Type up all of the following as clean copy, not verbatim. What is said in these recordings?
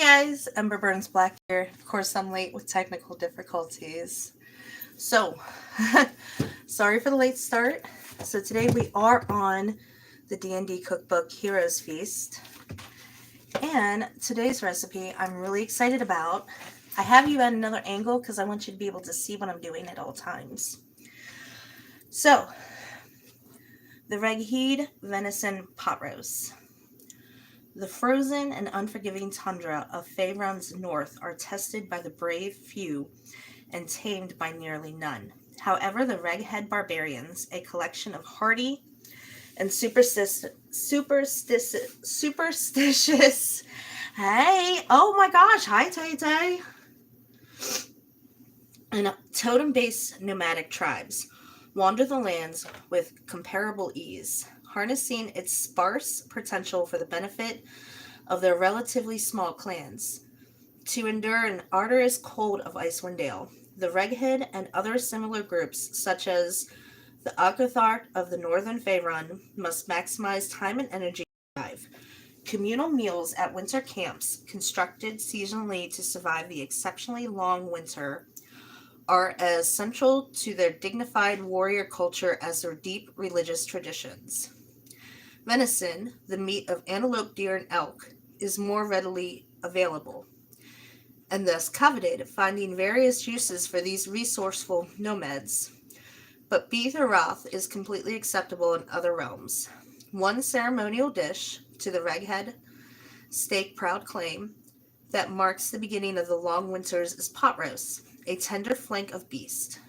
guys, EmberBurnsBlack here. Of course, I'm late with technical difficulties. So, sorry for the late start. So today we are on the D&D cookbook Heroes Feast. And today's recipe I'm really excited about. I have you at another angle because I want you to be able to see what I'm doing at all times. So, the Reghed Venison Pot Roast. The frozen and unforgiving tundra of Faerun's north are tested by the brave few and tamed by nearly none. However, the Reghed barbarians, a collection of hardy and superstitious, hey, oh my gosh, hi Tay, and totem-based nomadic tribes, wander the lands with comparable ease, harnessing its sparse potential for the benefit of their relatively small clans. To endure an arduous cold of Icewind Dale, the Reghed and other similar groups, such as the Akothark of the Northern Faerun, must maximize time and energy to survive. Communal meals at winter camps, constructed seasonally to survive the exceptionally long winter, are as central to their dignified warrior culture as their deep religious traditions. Venison, the meat of antelope, deer, and elk, is more readily available, and thus coveted, finding various uses for these resourceful nomads. But beef or broth is completely acceptable in other realms. One ceremonial dish to the Reghed stake proud claim that marks the beginning of the long winters is pot roast, a tender flank of beast.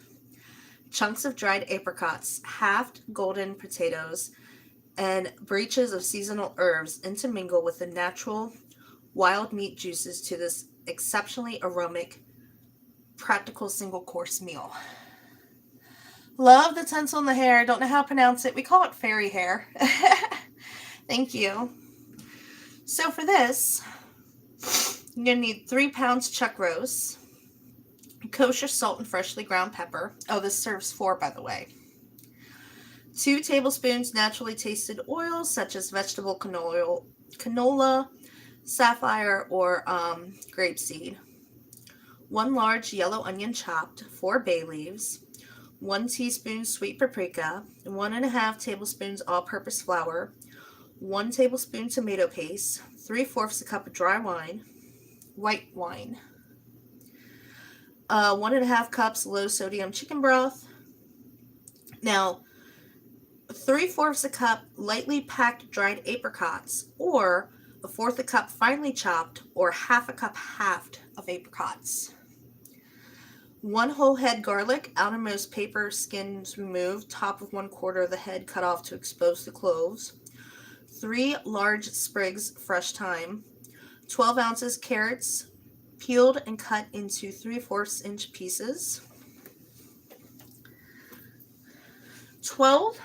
Chunks of dried apricots, halved golden potatoes, and breeches of seasonal herbs intermingle with the natural wild meat juices to this exceptionally aromatic, practical single-course meal. Love the tinsel in the hair. Don't know how to pronounce it. We call it fairy hair. Thank you. So for this, you're going to need 3 pounds chuck roast, kosher salt and freshly ground pepper. Oh, this serves 4, by the way. 2 tablespoons naturally tasted oils such as vegetable canola, sapphire, or grapeseed. 1 large yellow onion chopped, 4 bay leaves, 1 teaspoon sweet paprika, 1½ tablespoons all-purpose flour, 1 tablespoon tomato paste, 3/4 cup of dry wine, white wine, 1½ cups low-sodium chicken broth. Now, 3/4 cup lightly packed dried apricots, or 1/4 cup finely chopped, or 1/2 cup halved of apricots. 1 whole head garlic, outermost paper skins removed, top of 1/4 of the head cut off to expose the cloves. 3 large sprigs fresh thyme. 12 ounces carrots, peeled and cut into 3/4 inch pieces. 12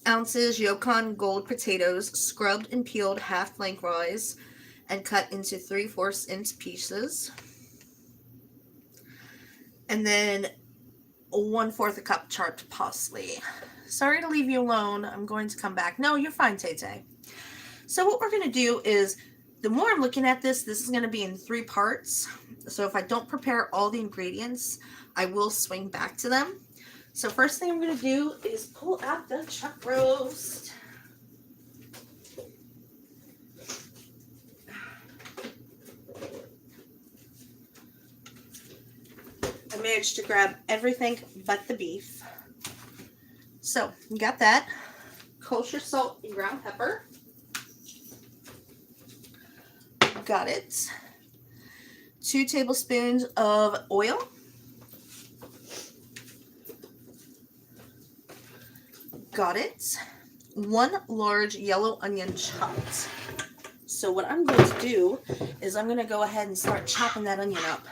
ounces Yukon Gold potatoes, scrubbed and peeled half lengthwise and cut into 3/4 inch pieces. And then 1/4 cup chopped parsley. Sorry to leave you alone. I'm going to come back. No, you're fine, Tay. So what we're going to do is, the more I'm looking at this is going to be in 3 parts. So if I don't prepare all the ingredients, I will swing back to them. So first thing I'm going to do is pull out the chuck roast. I managed to grab everything but the beef. So, you got that. Kosher salt and ground pepper. Got it. 2 tablespoons of oil. Got it. 1 large yellow onion chopped. So what I'm going to do is I'm going to go ahead and start chopping that onion up.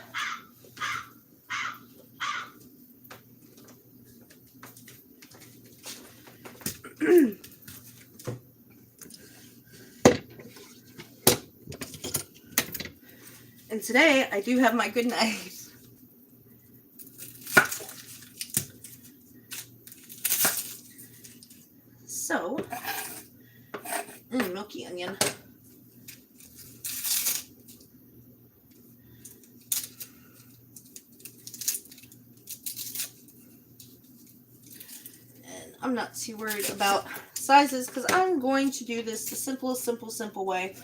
And today I do have my good knife. So, milky onion. I'm not too worried about sizes because I'm going to do this the simple way.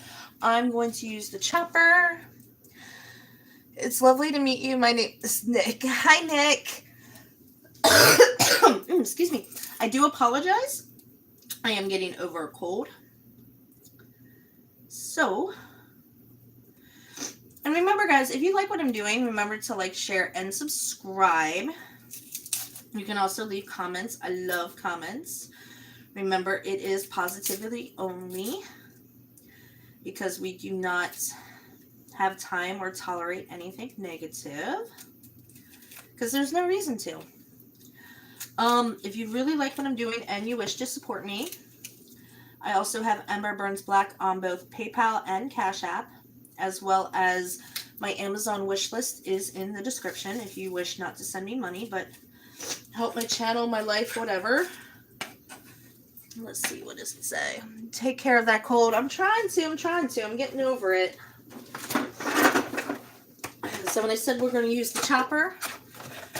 I'm going to use the chopper. It's lovely to meet you. My name is Nick. Hi, Nick. Excuse me. I do apologize. I am getting over a cold. So, and remember, guys, if you like what I'm doing, remember to like, share, and subscribe. You can also leave comments. I love comments. Remember, it is positivity only because we do not have time or tolerate anything negative because there's no reason to. If you really like what I'm doing and you wish to support me, I also have EmberBurnsBlack on both PayPal and Cashapp, as well as my Amazon wish list is in the description if you wish not to send me money, but help my channel, my life, whatever. Let's see, what does it say? Take care of that cold. I'm trying to. I'm getting over it. So when I said we're going to use the chopper,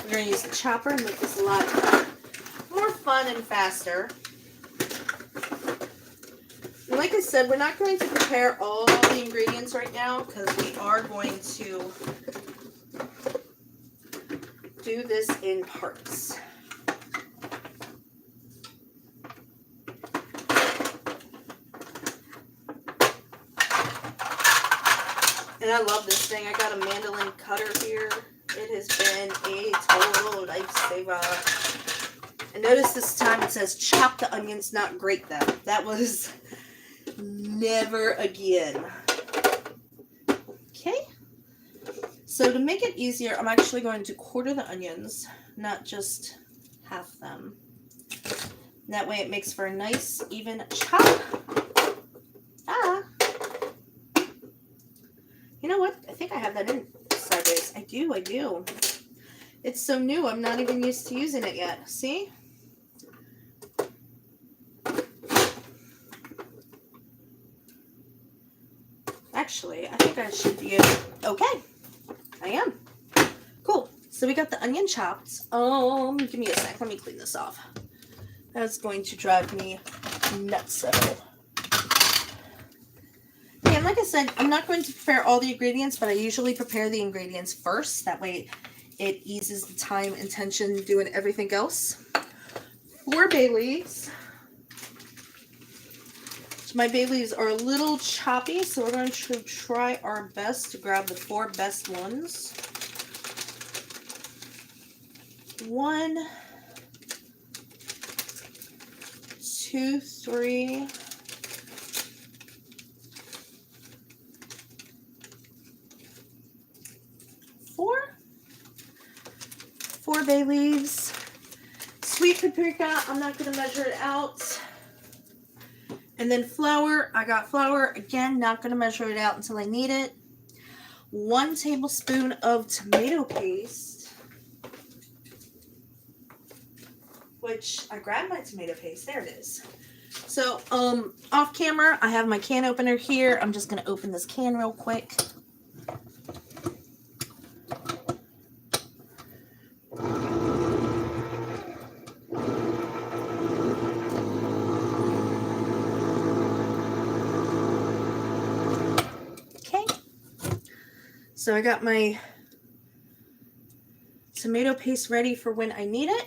we're going to use the chopper and make this a lot more fun and faster. And like I said, we're not going to prepare all the ingredients right now because we are going to do this in parts. And I love this thing. I got a mandolin cutter here. It has been a total lifesaver. And notice this time it says chop the onions, not grate them. That was never again. Okay. So to make it easier, I'm actually going to quarter the onions, not just half them. That way it makes for a nice, even chop. You know what? I think I have that in sideways. I do. It's so new, I'm not even used to using it yet. See? Actually, I think I should be okay. I am. Cool. So we got the onion chopped. Give me a sec. Let me clean this off. That's going to drive me nuts. And like I said, I'm not going to prepare all the ingredients, but I usually prepare the ingredients first. That way it eases the time and tension doing everything else. 4 bay leaves. So my bay leaves are a little choppy, so we're going to try our best to grab the 4 best ones. 1, 2, 3. 4 bay leaves. Sweet paprika, I'm not going to measure it out. And then flour, I got flour. Again, not going to measure it out until I need it. 1 tablespoon of tomato paste. Which, I grabbed my tomato paste. There it is. So, off camera, I have my can opener here. I'm just going to open this can real quick. So I got my tomato paste ready for when I need it.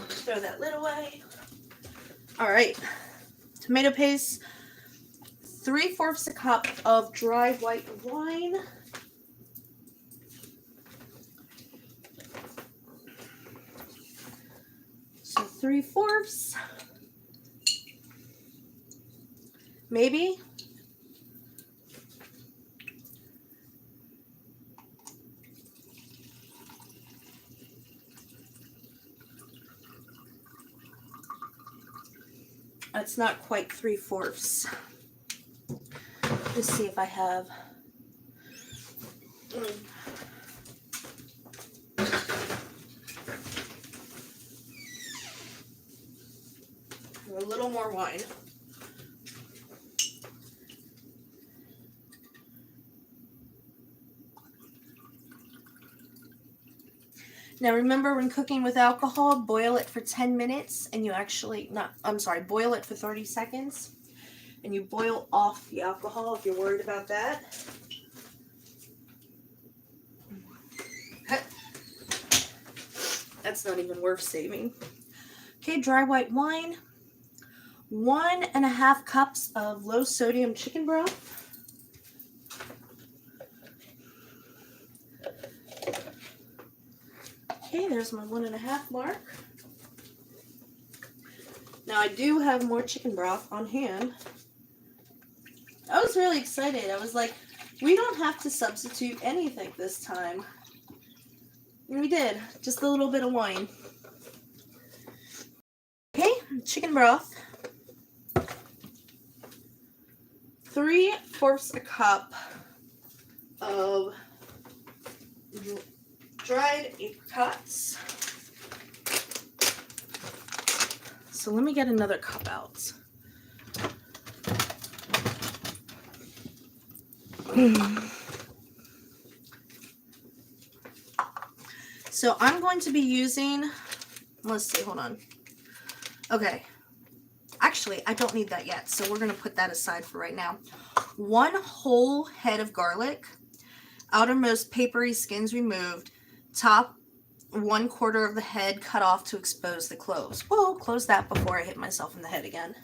Throw that lid away. All right, tomato paste, 3/4 cup of dry white wine. So 3/4. Maybe. That's not quite 3/4. Let's see if I have. A little more wine. Now remember, when cooking with alcohol, boil it for 10 minutes and you actually, boil it for 30 seconds and you boil off the alcohol if you're worried about that. That's not even worth saving. Okay, dry white wine, 1.5 cups of low sodium chicken broth. Okay, there's my 1.5 mark. Now I do have more chicken broth on hand. I was really excited. I was like, we don't have to substitute anything this time. And we did, just a little bit of wine. Okay, chicken broth. 3/4 a cup of dried apricots. So let me get another cup out. So I'm going to be using, let's see, hold on. Okay. Actually, I don't need that yet, so we're going to put that aside for right now. 1 whole head of garlic, outermost papery skins removed, top 1/4 of the head cut off to expose the cloves. Whoa, close that before I hit myself in the head again.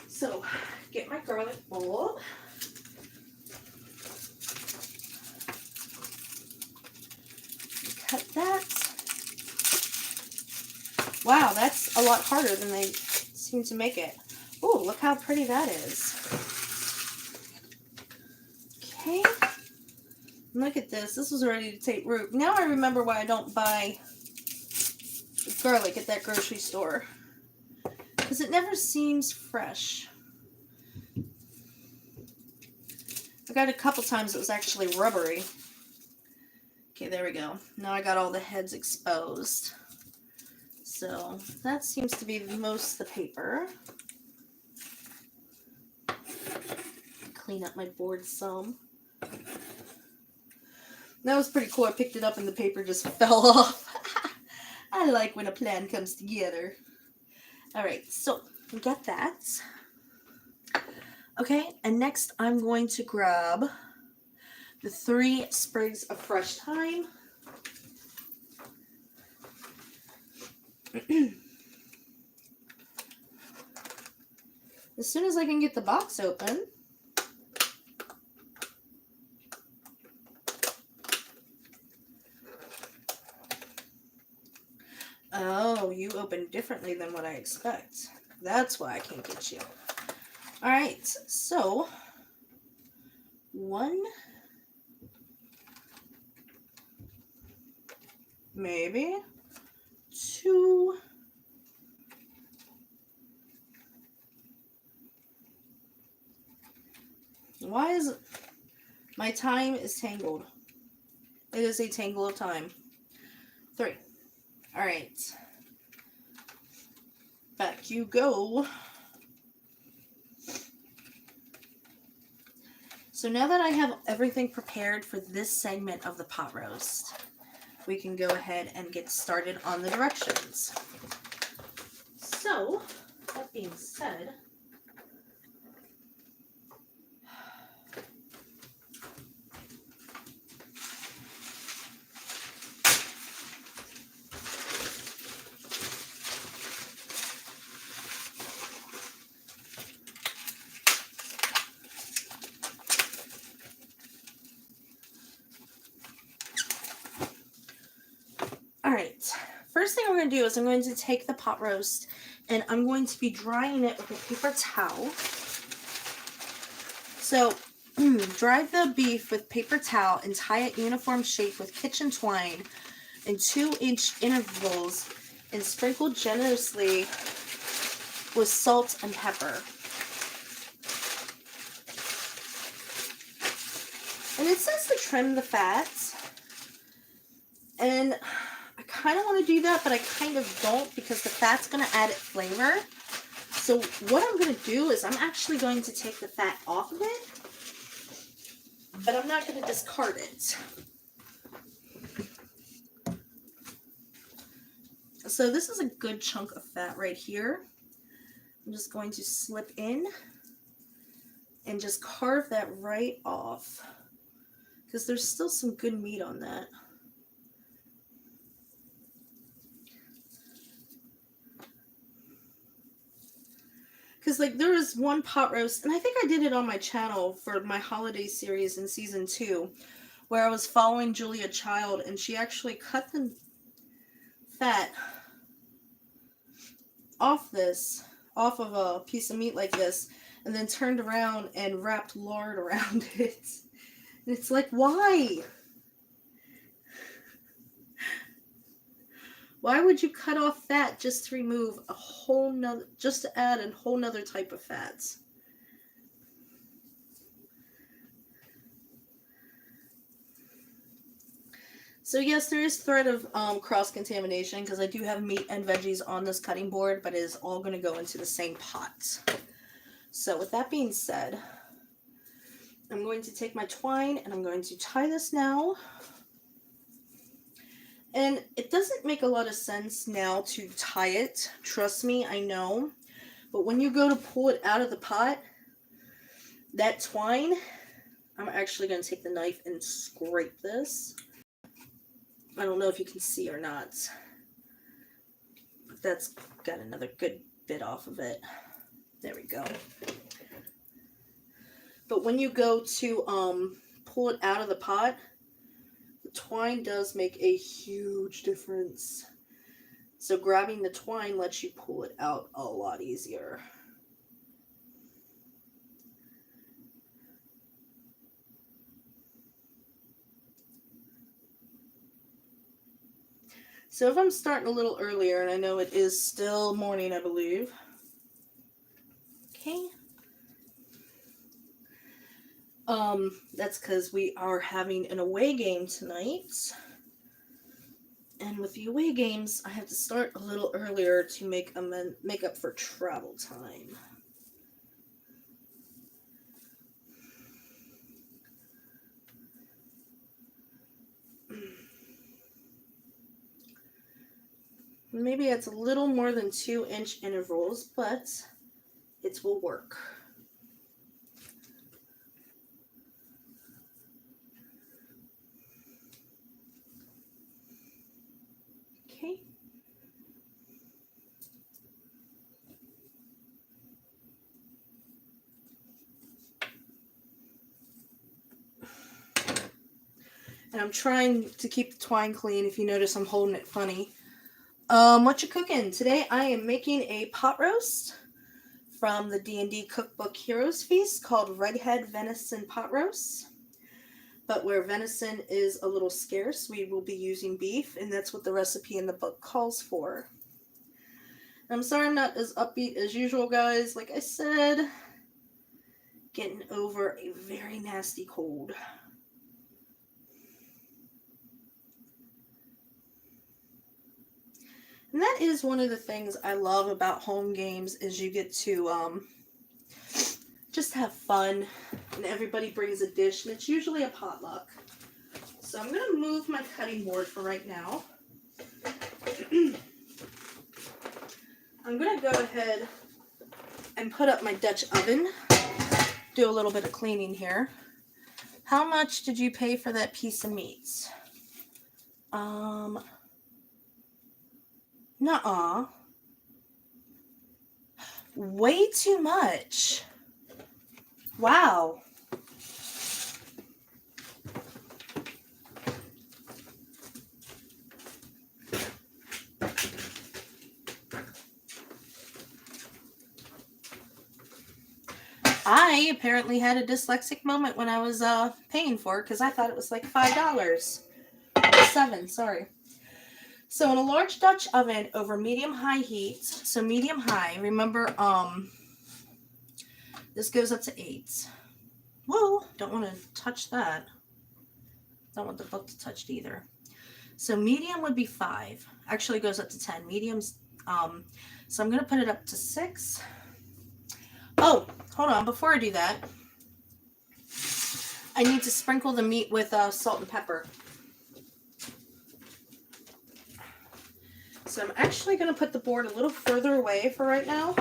So, get my garlic bowl. Cut that. Wow, that's a lot harder than they seem to make it. Oh, look how pretty that is. Okay. Look at this. This was ready to take root. Now I remember why I don't buy garlic at that grocery store. Because it never seems fresh. I got a couple times it was actually rubbery. Okay, there we go. Now I got all the heads exposed. So that seems to be most of the paper. Clean up my board some. That was pretty cool. I picked it up and the paper just fell off. I like when a plan comes together. Alright, so we got that. Okay, and next I'm going to grab the 3 sprigs of fresh thyme. As soon as I can get the box open. Oh, you open differently than what I expect. That's why I can't get you. Alright, so 1, maybe 2, why is it? My thyme is tangled. It is a tangle of thyme. 3. Alright. Back you go. So now that I have everything prepared for this segment of the pot roast, we can go ahead and get started on the directions. So, that being said, alright, first thing we're going to do is I'm going to take the pot roast and I'm going to be drying it with a paper towel. So, dry the beef with paper towel and tie it uniform shape with kitchen twine in 2-inch intervals and sprinkle generously with salt and pepper. And it says to trim the fats, and I kind of want to do that, but I kind of don't because the fat's going to add it flavor. So what I'm going to do is I'm actually going to take the fat off of it, but I'm not going to discard it. So this is a good chunk of fat right here. I'm just going to slip in and just carve that right off because there's still some good meat on that. Because like there was one pot roast, and I think I did it on my channel for my holiday series in season 2, where I was following Julia Child, and she actually cut the fat off of a piece of meat like this, and then turned around and wrapped lard around it. And it's like, why? Why would you cut off fat just to remove a whole nother, just to add a whole nother type of fats? So yes, there is threat of cross-contamination because I do have meat and veggies on this cutting board, but it is all going to go into the same pot. So with that being said, I'm going to take my twine and I'm going to tie this now. And it doesn't make a lot of sense now to tie it. Trust me, I know. But when you go to pull it out of the pot, that twine, I'm actually going to take the knife and scrape this. I don't know if you can see or not. But that's got another good bit off of it. There we go. But when you go to pull it out of the pot, the twine does make a huge difference. So grabbing the twine lets you pull it out a lot easier. So if I'm starting a little earlier, and I know it is still morning, I believe. Okay. That's because we are having an away game tonight. And with the away games, I have to start a little earlier to make up for travel time. Maybe it's a little more than 2-inch intervals, but it will work. Okay. And I'm trying to keep the twine clean. If you notice, I'm holding it funny. What you cooking? Today I am making a pot roast from the D&D cookbook Heroes Feast called Reghed Venison Pot Roast. But where venison is a little scarce, we will be using beef, and that's what the recipe in the book calls for. I'm sorry I'm not as upbeat as usual, guys. Like I said, getting over a very nasty cold. And that is one of the things I love about home games is you get to just have fun, and everybody brings a dish, and it's usually a potluck. So I'm going to move my cutting board for right now. I'm going to go ahead and put up my Dutch oven, do a little bit of cleaning here. How much did you pay for that piece of meat? Nuh-uh. Way too much. Wow. I apparently had a dyslexic moment when I was paying for it because I thought it was like $5. $7, sorry. So in a large Dutch oven over medium-high heat, so medium-high, remember, this goes up to 8. Whoa, don't want to touch that. Don't want the book to touch it either. So medium would be 5. Actually, it goes up to 10. Medium's, so I'm going to put it up to 6. Oh, hold on. Before I do that, I need to sprinkle the meat with salt and pepper. So I'm actually going to put the board a little further away for right now,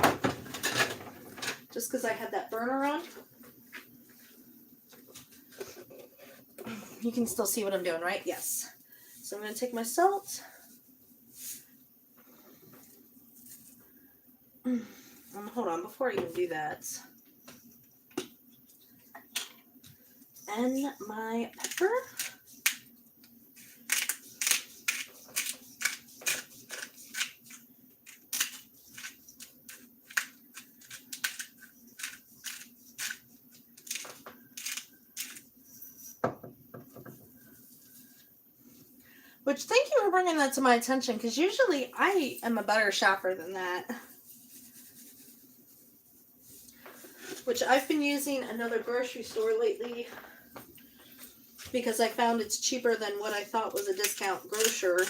just because I had that burner on. You can still see what I'm doing, right? Yes. So I'm going to take my salt. Hold on, before I even do that. And my pepper. Which, thank you for bringing that to my attention, because usually I am a better shopper than that. Which I've been using another grocery store lately because I found it's cheaper than what I thought was a discount grocer.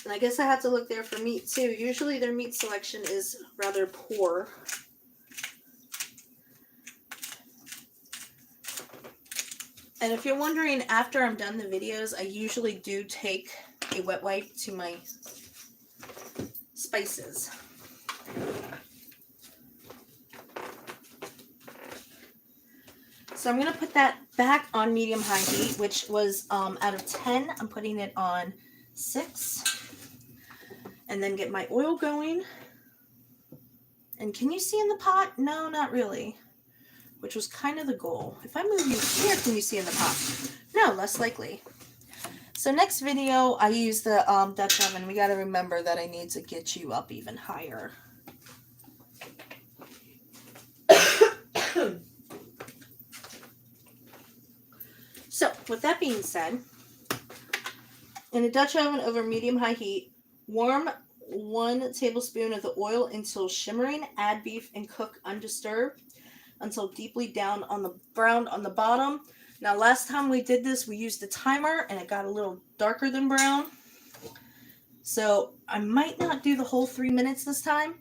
And I guess I have to look there for meat too. Usually their meat selection is rather poor. And if you're wondering, after I'm done the videos, I usually do take a wet wipe to my spices. So I'm going to put that back on medium-high heat, which was out of 10, I'm putting it on 6. And then get my oil going. And can you see in the pot? No, not really. Which was kind of the goal. If I move you here, can you see in the pot? No, less likely. So next video, I use the Dutch oven. We got to remember that I need to get you up even higher. So, with that being said, in a Dutch oven over medium-high heat, warm 1 tablespoon of the oil until shimmering. Add beef and cook undisturbed until deeply browned on the bottom. Now, last time we did this, we used the timer, and it got a little darker than brown. So, I might not do the whole 3 minutes this time.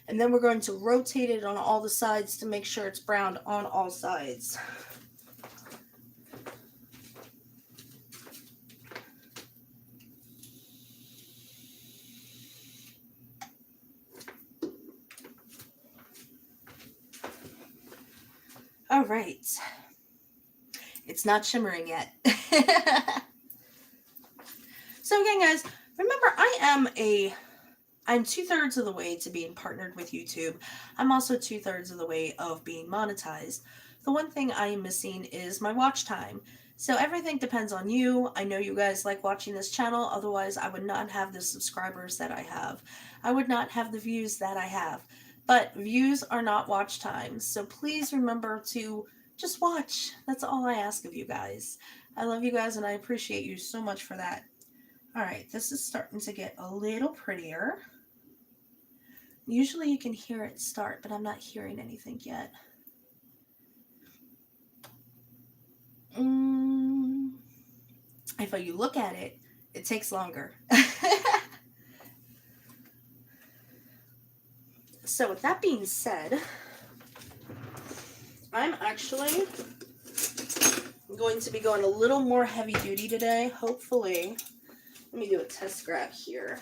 And then we're going to rotate it on all the sides to make sure it's browned on all sides. All right. It's not shimmering yet. So again, guys, remember I'm 2/3 of the way to being partnered with YouTube. I'm also 2/3 of the way of being monetized. The one thing I am missing is my watch time. So everything depends on you. I know you guys like watching this channel. Otherwise, I would not have the subscribers that I have. I would not have the views that I have. But views are not watch times. So please remember to just watch. That's all I ask of you guys. I love you guys and I appreciate you so much for that. All right, this is starting to get a little prettier. Usually you can hear it start, but I'm not hearing anything yet. If you look at it, it takes longer. So with that being said, I'm actually going to be going a little more heavy duty today, hopefully. Let me do a test grab here.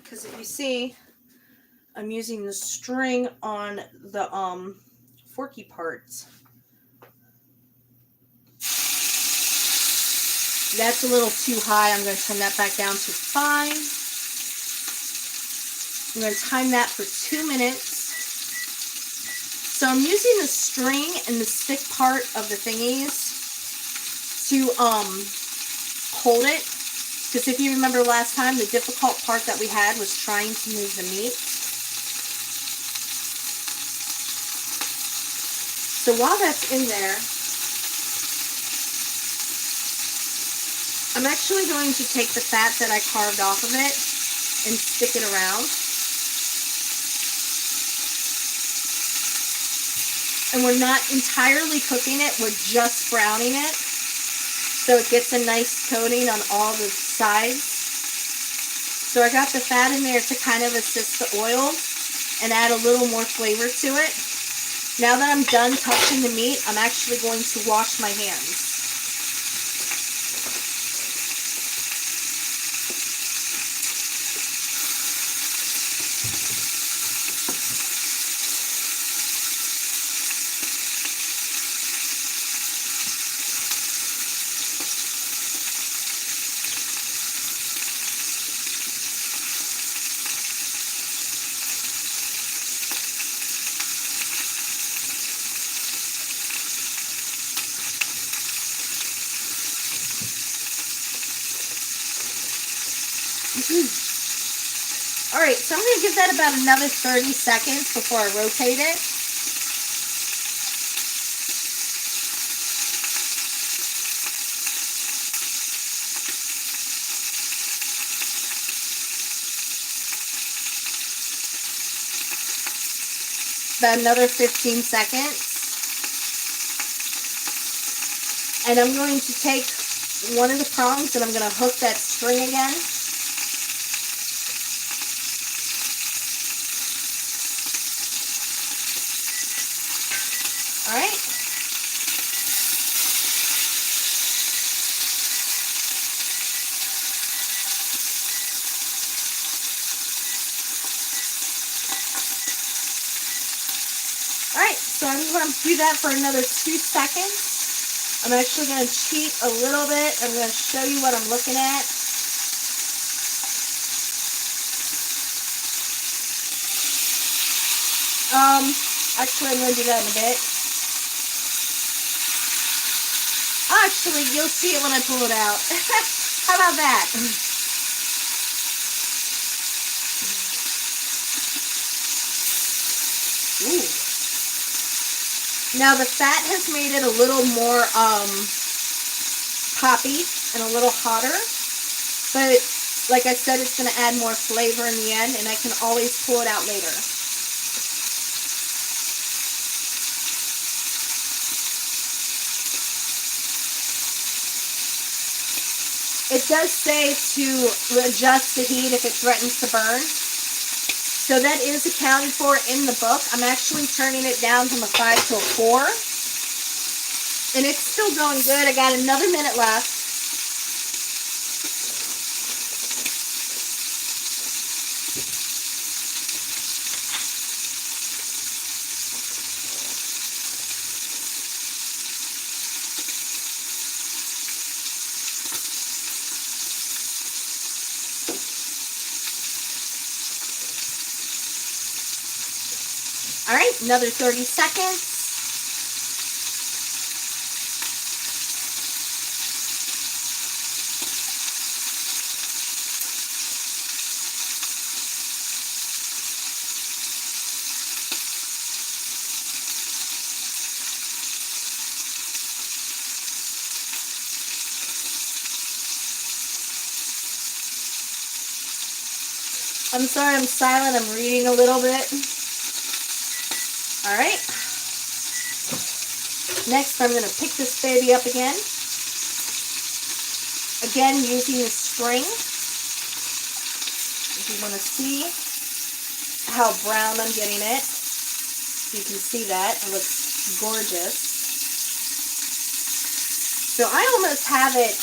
Because if you see, I'm using the string on the forky parts. That's a little too high. I'm going to turn that back down to 5. I'm going to time that for 2 minutes. So I'm using the string and the stick part of the thingies to hold it. Because if you remember last time, the difficult part that we had was trying to move the meat. So while that's in there, I'm actually going to take the fat that I carved off of it and stick it around. And we're not entirely cooking it, we're just browning it. So it gets a nice coating on all the sides. So I got the fat in there to kind of assist the oil. and add a little more flavor to it. Now that I'm done touching the meat, I'm actually going to wash my hands. Alright, so I'm going to give that about another 30 seconds before I rotate it. About another 15 seconds. And I'm going to take one of the prongs and I'm going to hook that string again. Alright. Alright, so I'm going to do that for another 2 seconds. I'm actually going to cheat a little bit. I'm going to show you what I'm looking at. Actually, I'm going to do that in a bit. Actually, you'll see it when I pull it out. How about that? Ooh. Now the fat has made it a little more poppy and a little hotter, but like I said, it's going to add more flavor in the end, and I can always pull it out later. It does say to adjust the heat if it threatens to burn. So that is accounted for in the book. I'm actually turning it down from a 5 to a 4. And it's still going good. I got another minute left. All right, another 30 seconds. I'm sorry I'm silent, I'm reading a little bit. All right. Next, I'm going to pick this baby up again. Again, using the string. If you want to see how brown I'm getting it, you can see that. It looks gorgeous. So I almost have it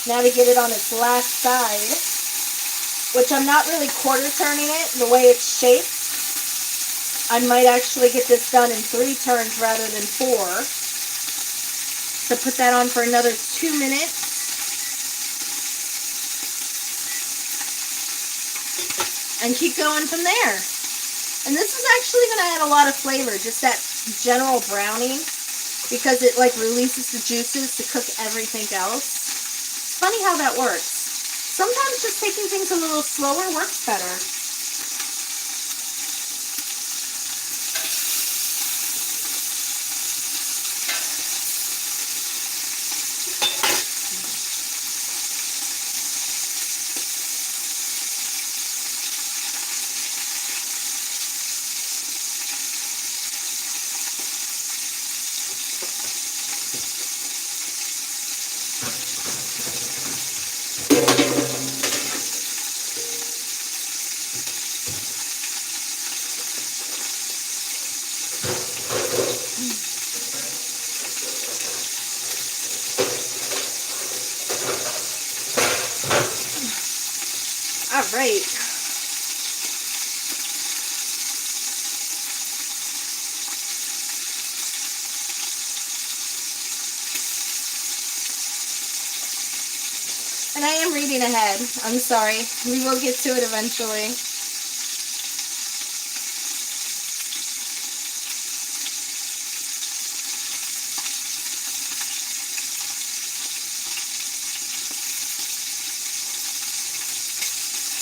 now to get it on its last side, which I'm not really quarter turning it the way it's shaped. I might actually get this done in 3 turns rather than 4. So put that on for another 2 minutes. And keep going from there. And this is actually going to add a lot of flavor, just that general browning, because it like releases the juices to cook everything else. It's funny how that works. Sometimes just taking things a little slower works better. All right. And I am reading ahead. I'm sorry. We will get to it eventually.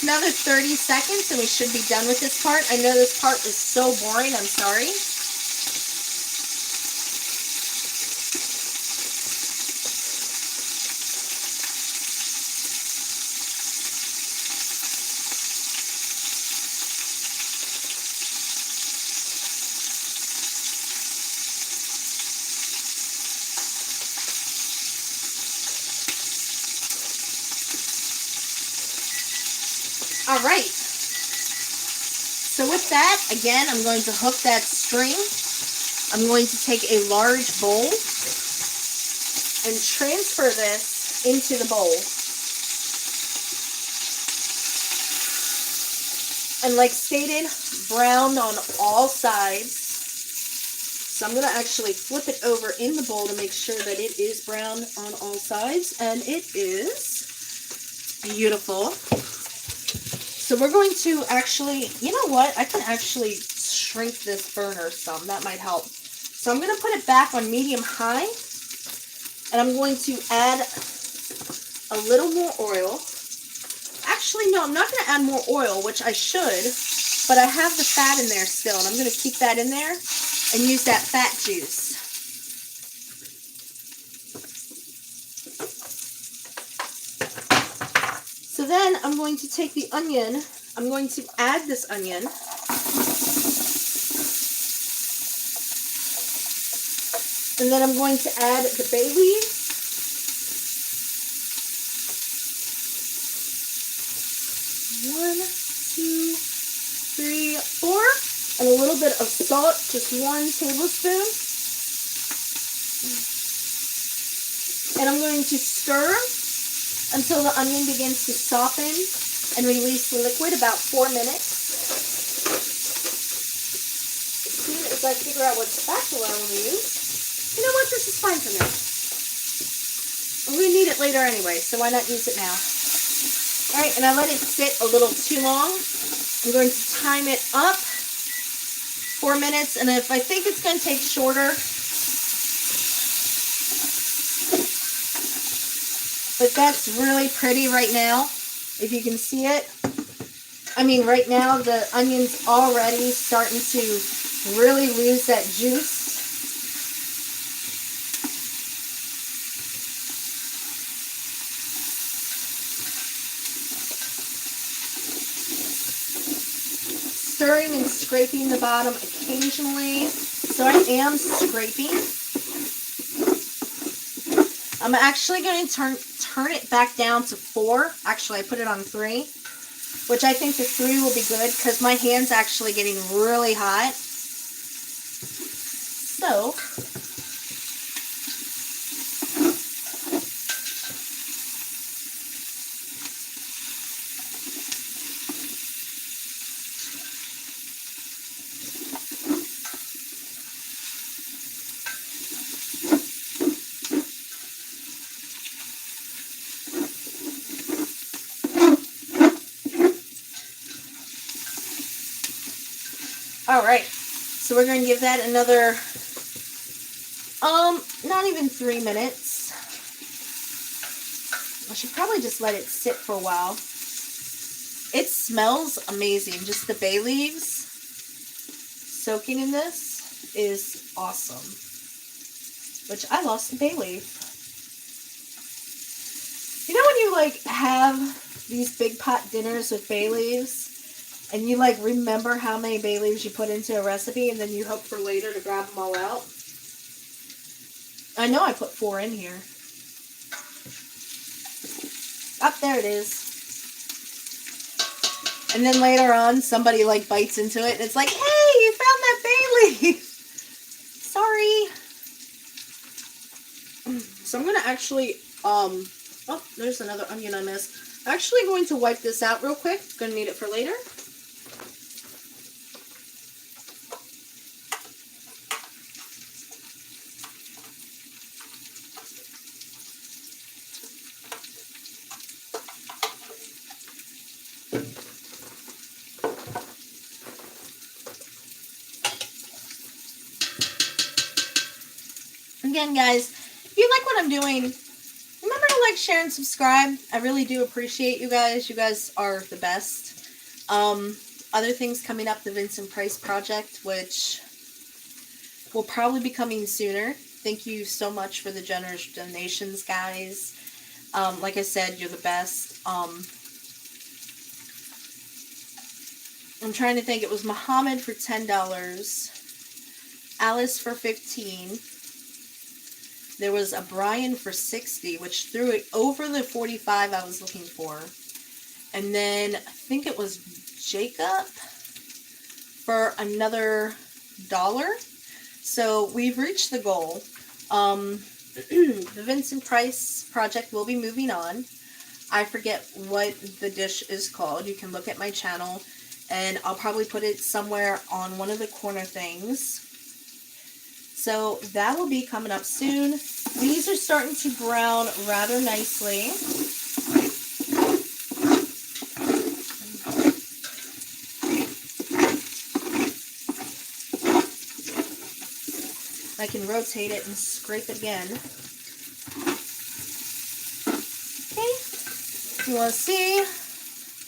Another 30 seconds and we should be done with this part. I know this part is so boring. I'm sorry. All right, so with that, again, I'm going to hook that string. I'm going to take a large bowl and transfer this into the bowl. And like stated, brown on all sides. So I'm going to actually flip it over in the bowl to make sure that it is brown on all sides, and it is beautiful. So we're going to actually, you know what? I can actually shrink this burner some. That might help. So I'm going to put it back on medium-high. And I'm going to add a little more oil. Actually, no, I'm not going to add more oil, which I should. But I have the fat in there still. And I'm going to keep that in there and use that fat juice. So then I'm going to take the onion, I'm going to add this onion. And then I'm going to add the bay leaves. One, two, three, four. And a little bit of salt, just 1 tablespoon. And I'm going to stir until the onion begins to soften and release the liquid, about 4 minutes. As soon as I figure out what spatula I want to use, you know what, this is fine for me. I'm going to need it later anyway, so why not use it now? Alright, and I let it sit a little too long. I'm going to time it up 4 minutes, and if I think it's going to take shorter, but that's really pretty right now, if you can see it. I mean, right now the onion's already starting to really lose that juice. Stirring and scraping the bottom occasionally. So I am scraping. I'm actually going to turn it back down to 4. Actually, I put it on 3, which I think the 3 will be good because my hand's actually getting really hot. So, all right, so we're going to give that another, not even 3 minutes. I should probably just let it sit for a while. It smells amazing. Just the bay leaves soaking in this is awesome. Which I lost the bay leaf. You know when you like have these big pot dinners with bay leaves? And you like remember how many bay leaves you put into a recipe and then you hope for later to grab them all out. I know I put 4 in here. Up there it is. And then later on somebody like bites into it and it's like, hey, you found that bay leaf. Sorry. So I'm going to actually, oh, there's another onion I missed. I'm actually going to wipe this out real quick. Going to need it for later. Again, guys, if you like what I'm doing, remember to like, share, and subscribe. I really do appreciate you guys. You guys are the best. Other things coming up, the Vincent Price project, which will probably be coming sooner. Thank you so much for the generous donations, guys. Like I said, you're the best. I'm trying to think. It was Muhammad for $10, Alice for $15. There was a Brian for $60, which threw it over the $45 I was looking for. And then I think it was Jacob for another $1. So we've reached the goal. The Vincent Price project will be moving on. I forget what the dish is called. You can look at my channel, and I'll probably put it somewhere on one of the corner things. So that will be coming up soon. These are starting to brown rather nicely. I can rotate it and scrape it again. Okay, you want to see,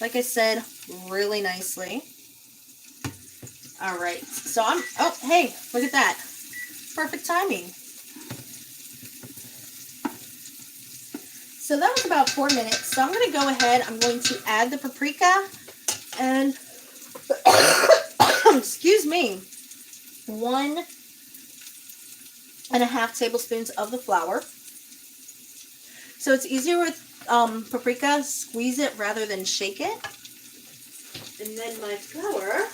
like I said, really nicely. All right, so oh, hey, look at that. Perfect timing. So that was about 4 minutes. So I'm going to go ahead. I'm going to add the paprika and, excuse me, 1.5 tablespoons of the flour. So it's easier with paprika. Squeeze it rather than shake it. And then my flour.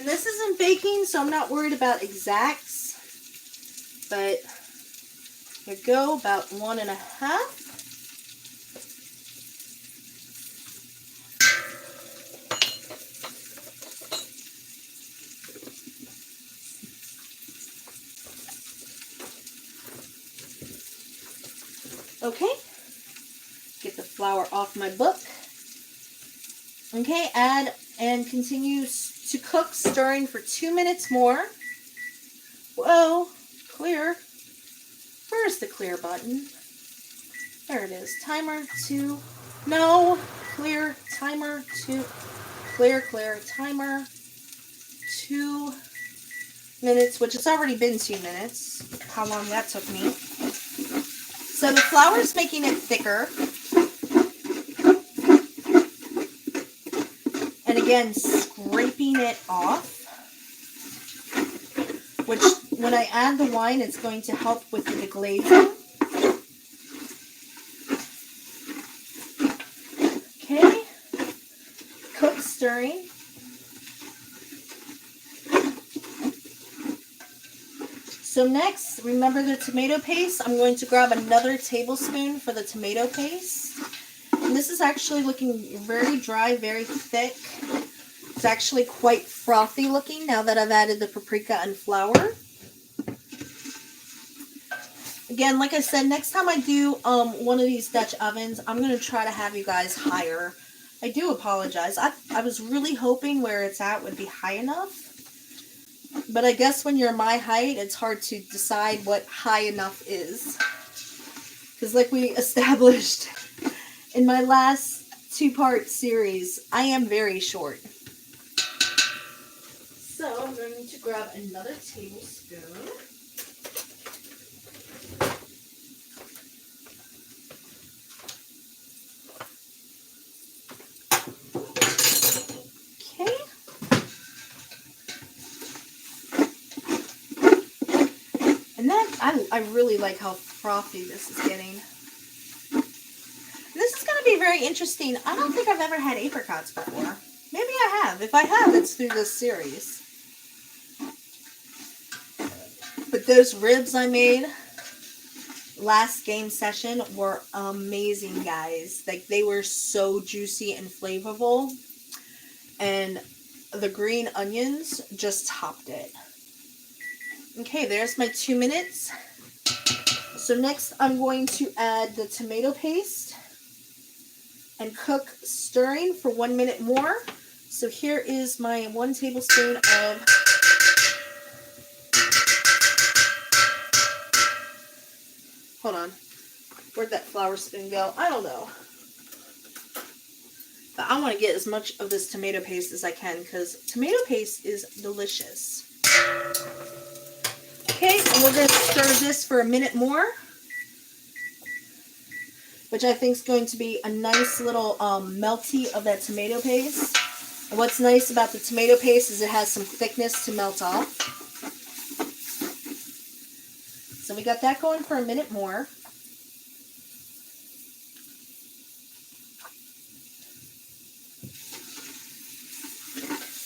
This isn't baking, so I'm not worried about exacts, but here we go, about 1.5. Okay, get the flour off my book. Okay, add and continue to cook, stirring for 2 minutes more. Whoa, clear. Where's the clear button? There it is. Timer 2. No, clear. Timer 2. Clear, clear. Timer 2 minutes, which has already been 2 minutes. How long that took me. So the flour is making it thicker. And again, scraping it off, which when I add the wine, it's going to help with the deglazing. Okay, cook, stirring. So next, remember the tomato paste. I'm going to grab another tablespoon for the tomato paste. And this is actually looking very dry, very thick. It's actually quite frothy looking now that I've added the paprika and flour. Again, like I said, next time I do one of these Dutch ovens, I'm going to try to have you guys higher. I do apologize. I was really hoping where it's at would be high enough. But I guess when you're my height, it's hard to decide what high enough is. Because like we established in my last 2-part series, I am very short. So I'm going to grab another tablespoon. Okay. And that, I really like how frothy this is getting. be very interesting. I don't think I've ever had apricots before. Maybe I have. If I have, it's through this series. But those ribs I made last game session were amazing, guys. Like, they were so juicy and flavorful. And the green onions just topped it. Okay, there's my 2 minutes. So next I'm going to add the tomato paste and cook stirring for 1 minute more. So here is my 1 tablespoon of hold on. Where'd that flour spoon go? I don't know. But I want to get as much of this tomato paste as I can because tomato paste is delicious. Okay, and we're going to stir this for a minute more, which I think is going to be a nice little melty of that tomato paste. And what's nice about the tomato paste is it has some thickness to melt off. So we got that going for a minute more.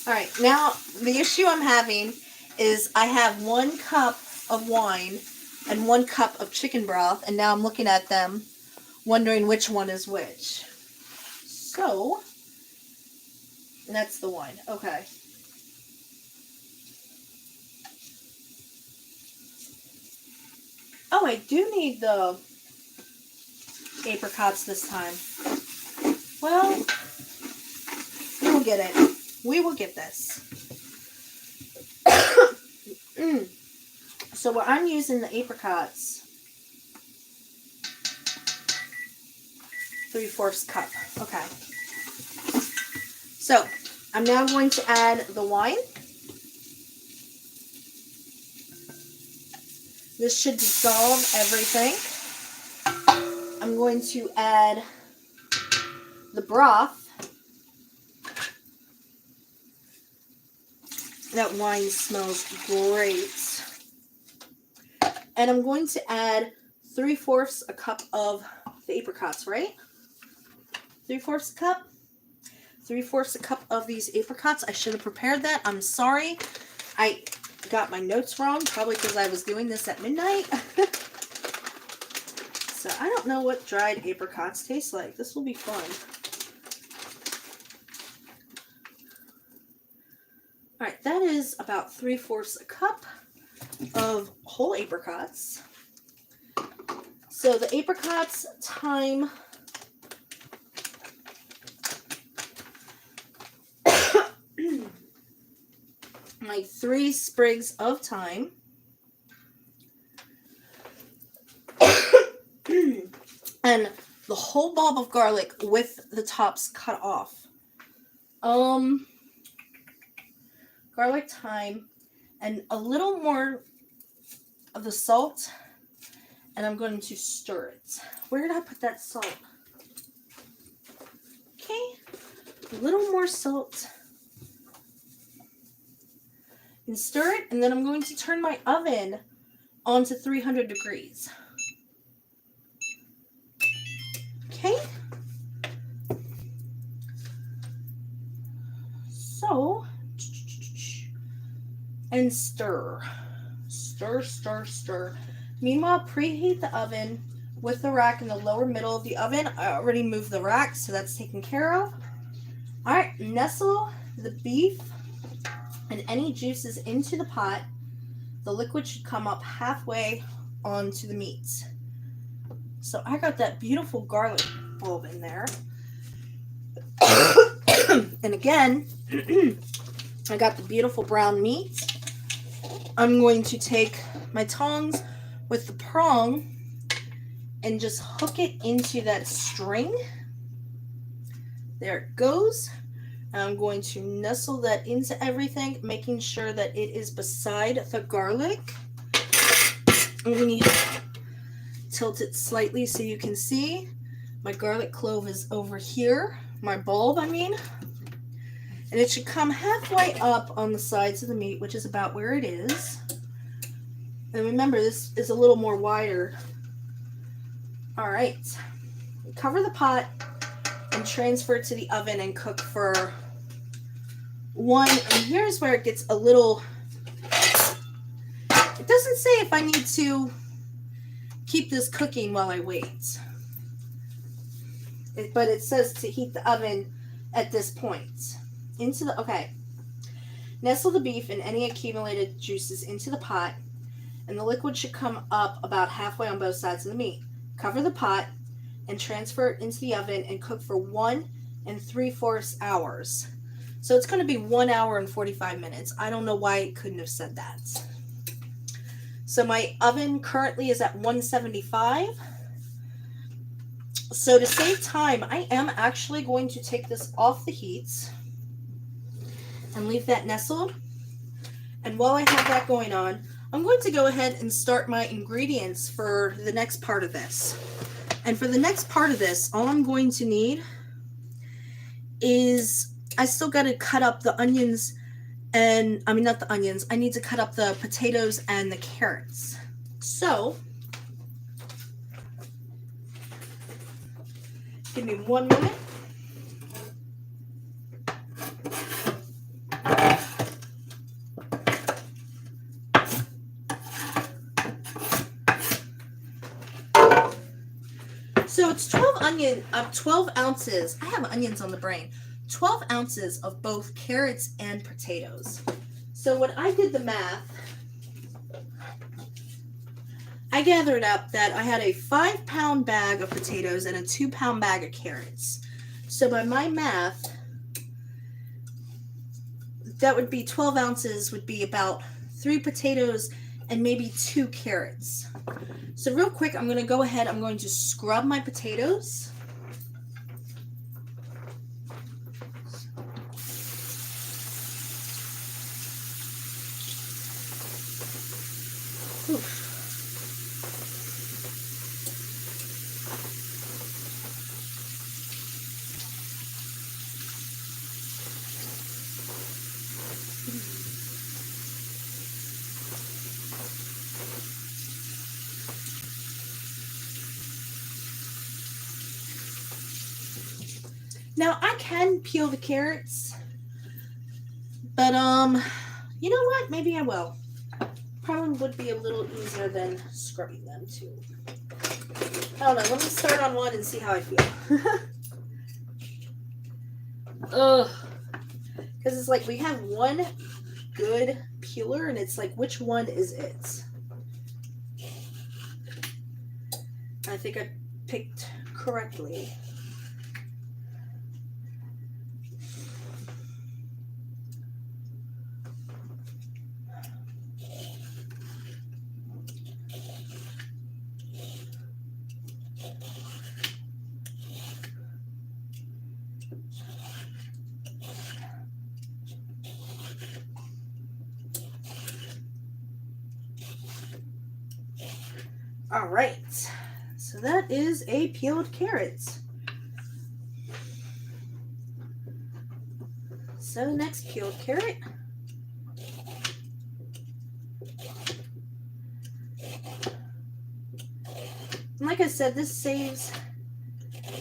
Alright, now the issue I'm having is I have 1 cup of wine and 1 cup of chicken broth, and now I'm looking at them wondering which one is which. So, that's the wine. Okay. Oh, I do need the apricots this time. Well, we'll get it. We will get this. So I'm using the apricots, 3/4 cup. Okay. So I'm now going to add the wine. This should dissolve everything. I'm going to add the broth. That wine smells great. And I'm going to add 3/4 a cup of the apricots, right? 3/4 a cup? 3/4 a cup of these apricots. I should have prepared that. I'm sorry. I got my notes wrong, probably because I was doing this at midnight. So I don't know what dried apricots taste like. This will be fun. Alright, that is about 3/4 a cup of whole apricots. So the apricots, thyme, like 3 sprigs of thyme, and the whole bulb of garlic with the tops cut off. Garlic, thyme, and a little more of the salt, and I'm going to stir it. Where did I put that salt? Okay, a little more salt, and stir it, and then I'm going to turn my oven on to 300 degrees. Okay, so, and stir. Stir, stir, stir. Meanwhile, preheat the oven with the rack in the lower middle of the oven. I already moved the rack, so that's taken care of. Alright, nestle the beef and any juices into the pot. The liquid should come up halfway onto the meat. So I got that beautiful garlic bulb in there. And again, I got the beautiful brown meat. I'm going to take my tongs with the prong and just hook it into that string. There it goes. And I'm going to nestle that into everything, making sure that it is beside the garlic. I'm going to tilt it slightly so you can see. My garlic clove is over here. My bulb, I mean. And it should come halfway up on the sides of the meat, which is about where it is. And remember, this is a little more wider. All right. Cover the pot transfer it to the oven and cook for 1. And here's where it gets a little, it doesn't say if I need to keep this cooking while I wait. But it says to heat the oven at this point. Okay. Nestle the beef and any accumulated juices into the pot, and the liquid should come up about halfway on both sides of the meat. Cover the pot and transfer it into the oven and cook for 1 3/4 hours. So it's going to be 1 hour and 45 minutes. I don't know why it couldn't have said that. So my oven currently is at 175. So to save time, I am actually going to take this off the heat and leave that nestled. And while I have that going on, I'm going to go ahead and start my ingredients for the next part of this. And for the next part of this, all I'm going to need is, I still got to cut up the onions and, I mean, not the onions, I need to cut up the potatoes and the carrots. So, give me 1 minute. So it's 12 ounces. I have onions on the brain. 12 ounces of both carrots and potatoes. So when I did the math, I gathered up that I had a 5-pound bag of potatoes and a 2-pound bag of carrots. So by my math, that would be 12 ounces would be about 3 potatoes and maybe 2 carrots. So real quick, I'm going to go ahead, I'm going to scrub my potatoes. Oof. Now I can peel the carrots, but you know what? Maybe I will. Probably would be a little easier than scrubbing them too. I don't know. Let me start on one and see how I feel. Ugh. Because it's like we have one good peeler, and it's like, which one is it? I think I picked correctly. All right, so that is a peeled carrot. So next peeled carrot. And like I said, this saves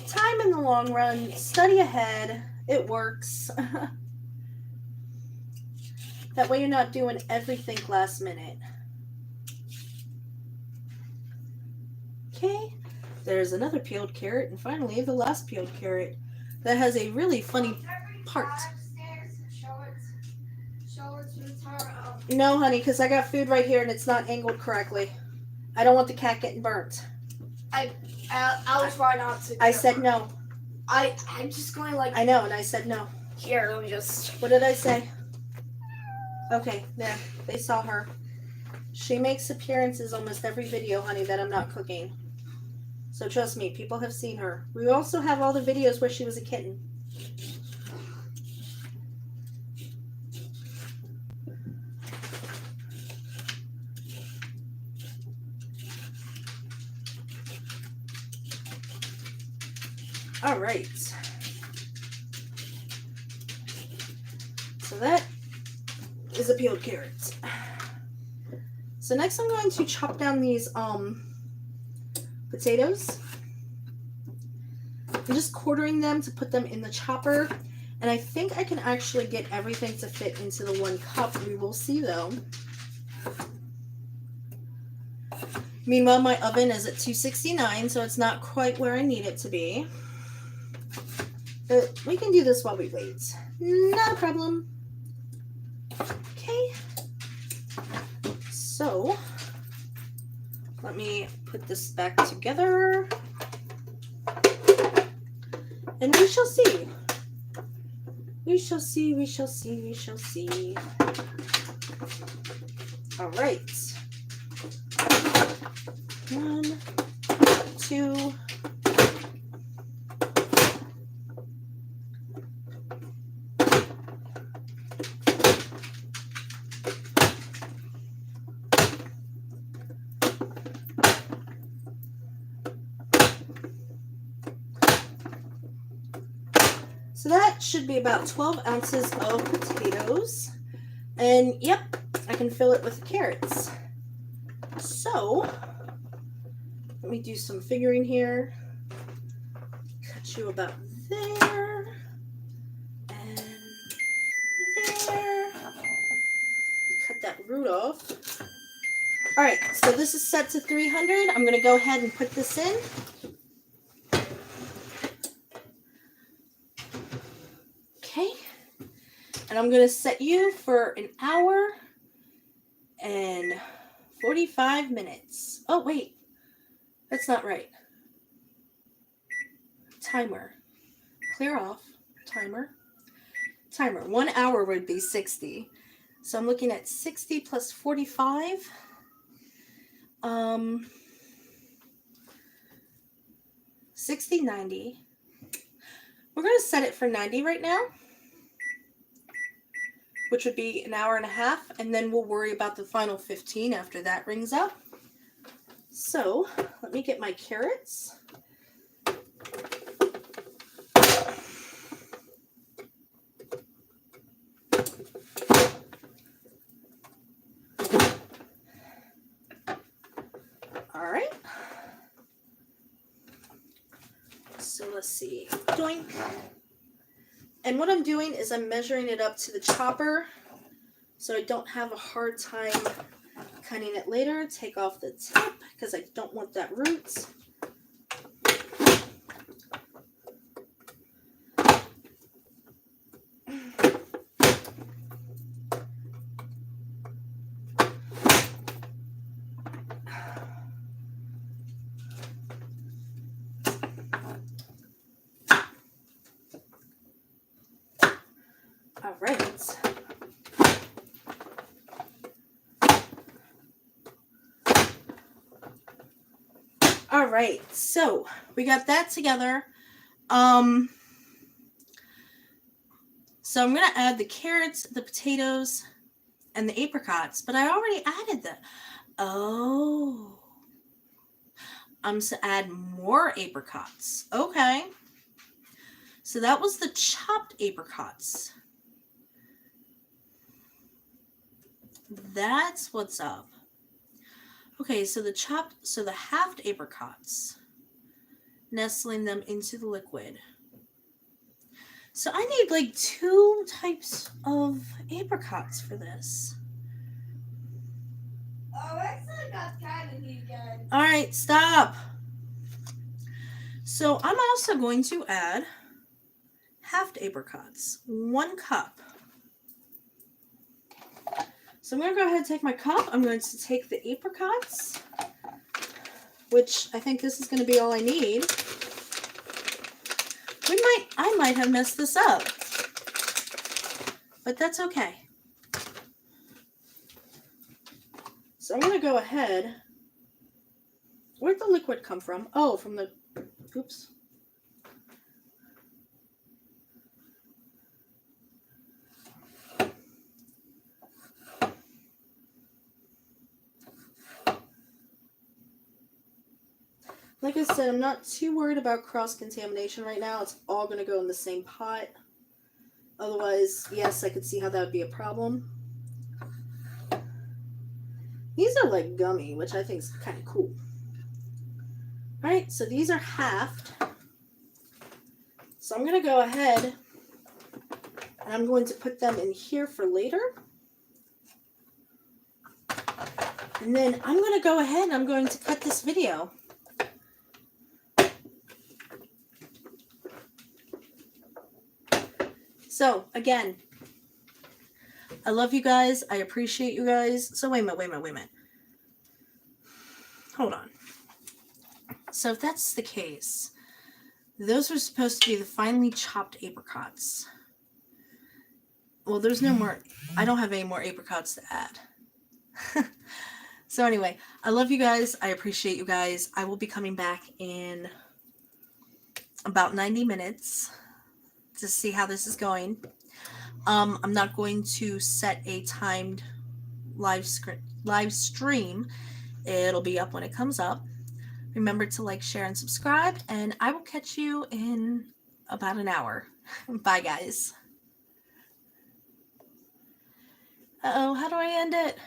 time in the long run. Study ahead. It works. That way you're not doing everything last minute. Okay, there's another peeled carrot, and finally the last peeled carrot that has a really funny part. No, honey, because I got food right here and it's not angled correctly. I don't want the cat getting burnt. I was trying not to. I said no. I'm just going like. I know, and I said no. Here, let me just. What did I say? Okay, there. They saw her. She makes appearances almost every video, honey, that I'm not cooking. So trust me, people have seen her. We also have all the videos where she was a kitten. All right. So that is a peeled carrot. So next I'm going to chop down these potatoes. I'm just quartering them to put them in the chopper. And I think I can actually get everything to fit into the 1 cup. We will see though. Meanwhile, my oven is at 269, so it's not quite where I need it to be. But we can do this while we wait. Not a problem. Okay. So, let me put this back together. And we shall see. We shall see, we shall see, we shall see. All right. 1, 2. So that should be about 12 ounces of potatoes. And yep, I can fill it with carrots. So, let me do some figuring here. Cut you about there. And there. Cut that root off. Alright, so this is set to 300. I'm going to go ahead and put this in. Okay. And I'm going to set you for 1 hour and 45 minutes. Oh, wait. That's not right. Timer. Clear off. Timer. Timer. 1 hour would be 60. So I'm looking at 60 plus 45. 60, 90. We're going to set it for 90 right now, which would be 1 hour and a half, and then we'll worry about the final 15 after that rings up. So let me get my carrots. All right. So let's see. Doink. And what I'm doing is I'm measuring it up to the chopper so I don't have a hard time cutting it later. Take off the tip because I don't want that root. All right. All right, so we got that together. So I'm going to add the carrots, the potatoes, and the apricots, but I already added that. Oh. I'm to add more apricots. Okay. So that was the chopped apricots. That's what's up. Okay, so the halved apricots, nestling them into the liquid. So I need like 2 types of apricots for this. Oh, actually got kind of neat again. All right, stop. So I'm also going to add halved apricots, 1 cup. So I'm going to go ahead and take my cup. I'm going to take the apricots, which I think this is going to be all I need. I might have messed this up, but that's okay. So I'm going to go ahead. Where'd the liquid come from? Oh, from the, oops. Like I said, I'm not too worried about cross-contamination right now. It's all going to go in the same pot. Otherwise, yes, I could see how that would be a problem. These are like gummy, which I think is kind of cool. Alright, so these are halved. So I'm going to go ahead and I'm going to put them in here for later. And then I'm going to go ahead and I'm going to cut this video. So, again, I love you guys. I appreciate you guys. So, wait a minute. Hold on. So, if that's the case, those are supposed to be the finely chopped apricots. Well, there's no more. I don't have any more apricots to add. So, anyway, I love you guys. I appreciate you guys. I will be coming back in about 90 minutes to see how this is going. I'm not going to set a timed live stream. It'll be up when it comes up. Remember to like, share, and subscribe, and I will catch you in about an hour. Bye, guys. Uh-oh, how do I end it?